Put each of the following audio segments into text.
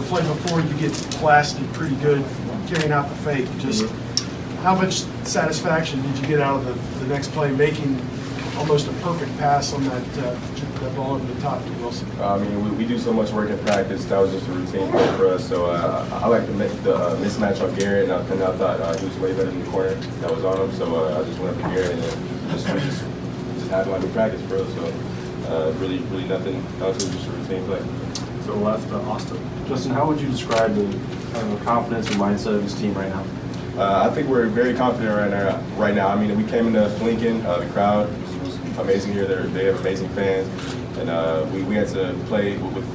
play before you get blasted pretty good carrying out the fake. Just how much satisfaction did you get out of the next play, making almost a perfect pass on that ball over the top to Wilson? I mean, we do so much work in practice. That was just a routine play for us. So I like to make the mismatch on Garrett, and I thought he was way better than the corner that was on him. So I just went up to Garrett and we just had like we practice for us. So really nothing else. It was just a routine play. So left Austin. Justin, how would you describe the confidence and mindset of this team right now? I think we're very confident right now. I mean, we came into Lincoln, the crowd was amazing here. They have amazing fans, and we had to play with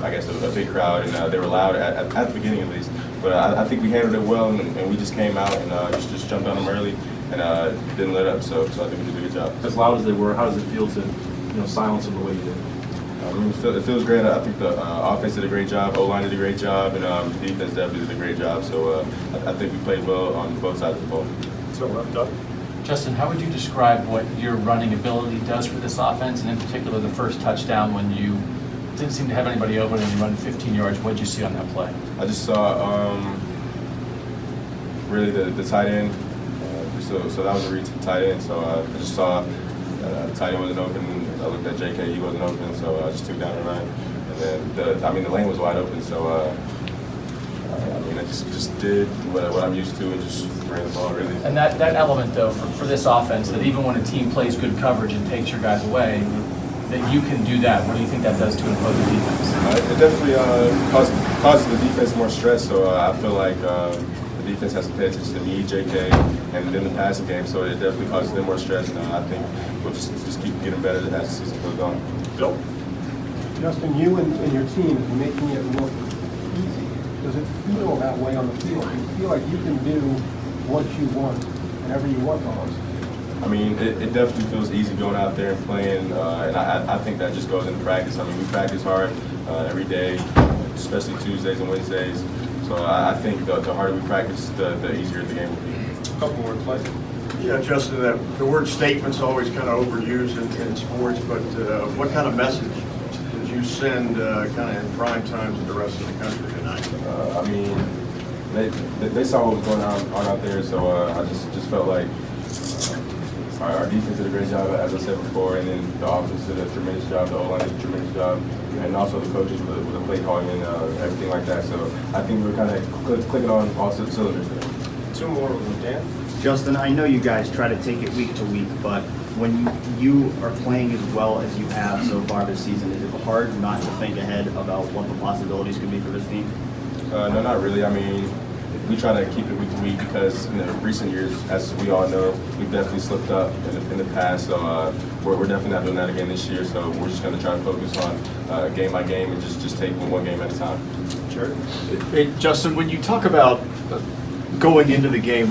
I guess, a big crowd, and they were loud at the beginning at least. But I think we handled it well, and we just came out and just jumped on them early and didn't let up. So I think we did a good job. As loud as they were, how does it feel to silence them the way you did? I mean, it feels great. I think the offense did a great job, O-line did a great job, and the defense definitely did a great job. So I think we played well on both sides of the ball. So left up. Justin, how would you describe what your running ability does for this offense, and in particular the first touchdown when you didn't seem to have anybody open and you run 15 yards? What did you see on that play? I just saw really the tight end. So that was a read to the tight end. So I just saw the tight end wasn't open. I looked at JK, he wasn't open, so I just took down and ran. And then the lane was wide open, so I mean, I just did what I'm used to and just ran the ball really. And that element though for this offense, that even when a team plays good coverage and takes your guys away, that you can do that. What do you think that does to an opposing defense? It definitely causes the defense more stress. So I feel like the defense has to pay attention to me, JK, and then the passing game. So it definitely causes them more stress. And I think we'll just keep getting better as the season goes on. Bill. Justin, you and your team is making it look easy. Does it feel that way on the field? Do you feel like you can do what you want whenever you want almost? I mean, it definitely feels easy going out there and playing, and I think that just goes into practice. I mean, we practice hard every day, especially Tuesdays and Wednesdays. So I think the harder we practice, the easier the game will be. A couple more plays. Yeah, Justin, the word statement's always kind of overused in sports, but what kind of message did you send kind of in prime time to the rest of the country tonight? I mean, they saw what was going on out there, so I just felt like our defense did a great job, as I said before, and then the offense did a tremendous job, the O-line did a tremendous job, and also the coaches with the play calling and everything like that. So I think we were kind of clicking on all cylinders there. Two more with Dan. Justin, I know you guys try to take it week to week, but when you are playing as well as you have so far this season, is it hard not to think ahead about what the possibilities could be for this team? No, not really. I mean, we try to keep it week to week because in the recent years, as we all know, we've definitely slipped up in the past. So we're definitely not doing that again this year. So we're just going to try to focus on game by game and just take one game at a time. Sure. Hey, Justin, when you talk about going into the game,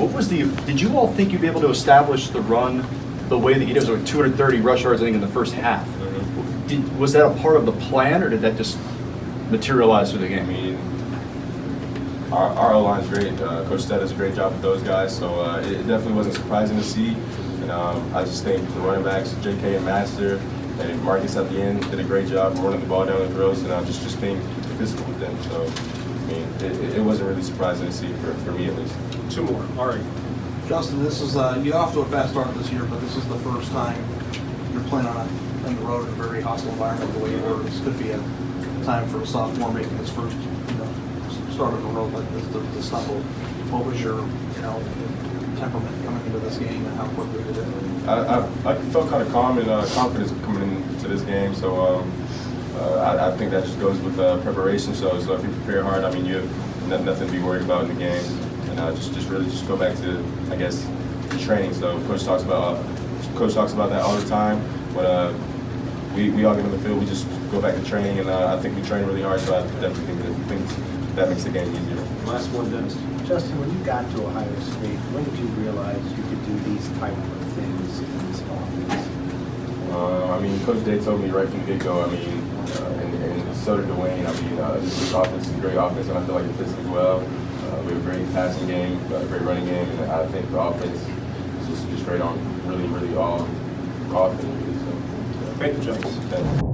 did you all think you'd be able to establish the run the way that you did? It was like 230 rush yards, I think, in the first half. Mm-hmm. Was that a part of the plan, or did that just materialize through the game? I mean, our O-line's great. Coach Stead does a great job with those guys, so it definitely wasn't surprising to see. And I just think the running backs, JK and Master, and Marcus at the end did a great job running the ball down the throats and just being physical with them. So, I mean, it wasn't really surprising to see for me at least. Two more. All right. Justin, this is you're off to a fast start this year, but this is the first time you're playing on the road in a very hostile environment the way you were. This could be a time for a sophomore making his first start on the road like this to stumble. What was your temperament coming into this game and how quickly did it? I felt kind of calm and confident coming into this game. So I think that just goes with preparation. So if you prepare hard, I mean, you have nothing to be worried about in the game. And just really go back to, I guess, the training. So coach talks about that all the time. But we all get on the field, we just go back to training, and I think we train really hard. So I definitely think that makes the game easier. Last one, Dennis. Justin, when you got to Ohio State, when did you realize you could do these type of things in this offense? I mean, Coach Day told me right from the get-go. I mean, and so did Dwayne. I mean, this offense is a great offense, and I feel like it fits as well. We have a great passing game, a great running game, and I think the offense is just great on really all things. So. Thank you, Justin. Thank you.